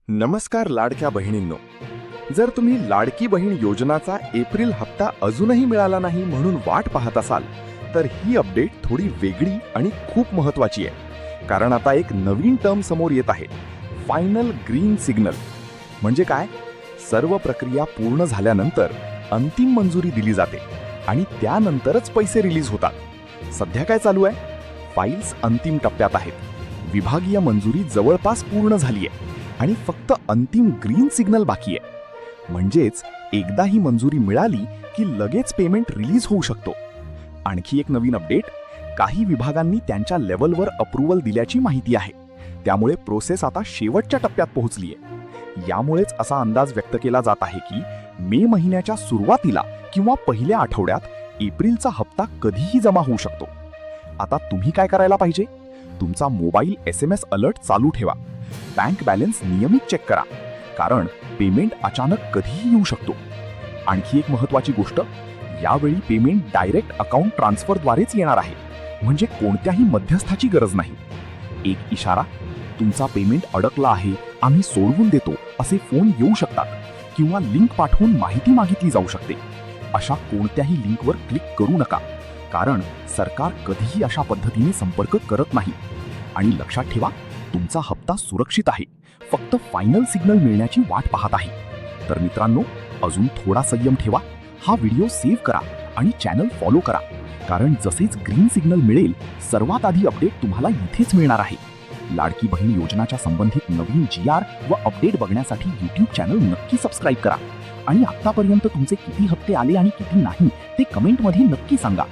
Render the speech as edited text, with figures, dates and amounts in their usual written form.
नमस्कार लाडक्या बहिणींनो. जर तुम्ही लाडकी बहीण योजनाचा एप्रिल हप्ता अजूनही मिळाला नाही म्हणून वाट पाहत असाल तर ही अपडेट थोडी वेगळी आणि खूप महत्त्वाची आहे. कारण आता एक नवीन टर्म समोर येत आहे, फायनल ग्रीन सिग्नल. म्हणजे काय? सर्व प्रक्रिया पूर्ण झाल्यानंतर अंतिम मंजुरी दिली जाते आणि त्यानंतरच पैसे रिलीज होतात. सध्या काय चालू आहे? फाईल्स अंतिम टप्प्यात आहेत. विभागीय मंजुरी जवळपास पूर्ण झाली आहे आणि फक्त अंतिम ग्रीन सिग्नल बाकी आहे. म्हणजेच एकदा ही मंजुरी मिळाली की लगेच पेमेंट रिलीज होऊ शकतो. आणखी एक नवीन अपडेट, काही विभागांनी त्यांच्या लेव्हलवर अप्रूव्हल दिल्याची माहिती आहे. त्यामुळे प्रोसेस आता शेवटच्या टप्प्यात पोहोचली आहे. यामुळेच असा अंदाज व्यक्त केला जात आहे की मे महिन्याच्या सुरुवातीला किंवा पहिल्या आठवड्यात एप्रिलचा हप्ता कधीही जमा होऊ शकतो. आता तुम्ही काय करायला पाहिजे? तुमचा मोबाईल SMS अलर्ट चालू ठेवा. बँक बॅलन्स नियमित चेक करा, कारण पेमेंट अचानक कधीही येऊ शकतो. आणखी एक महत्त्वाची गोष्ट, यावेळी पेमेंट डायरेक्ट अकाउंट ट्रान्सफरद्वारेच येणार आहे. म्हणजे कोणत्याही मध्यस्थाची गरज नाही. एक इशारा, तुमचा पेमेंट अडकला आहे, आम्ही सोडवून देतो असे फोन येऊ शकतात किंवा लिंक पाठवून माहिती मागितली जाऊ शकते. अशा कोणत्याही लिंकवर क्लिक करू नका, कारण सरकार कधीही अशा पद्धतीने संपर्क करत नाही. आणि लक्षात ठेवा, तुमचा हप्ता सुरक्षित आहे, फक्त फायनल सिग्नल मिळण्याची वाट पाहत आहे. तर मित्रांनो, अजून थोडा संयम ठेवा, हा व्हिडिओ सेव्ह करा आणि चॅनल फॉलो करा, कारण जसेच ग्रीन सिग्नल मिळेल सर्वात आधी अपडेट तुम्हाला इथेच मिळणार आहे. लाडकी बहीण योजनाच्या संबंधित नवीन GR व अपडेट बघण्यासाठी YouTube चॅनल नक्की सबस्क्राईब करा. आणि आतापर्यंत तुमचे किती हप्ते आले आणि किती नाही ते कमेंटमध्ये नक्की सांगा.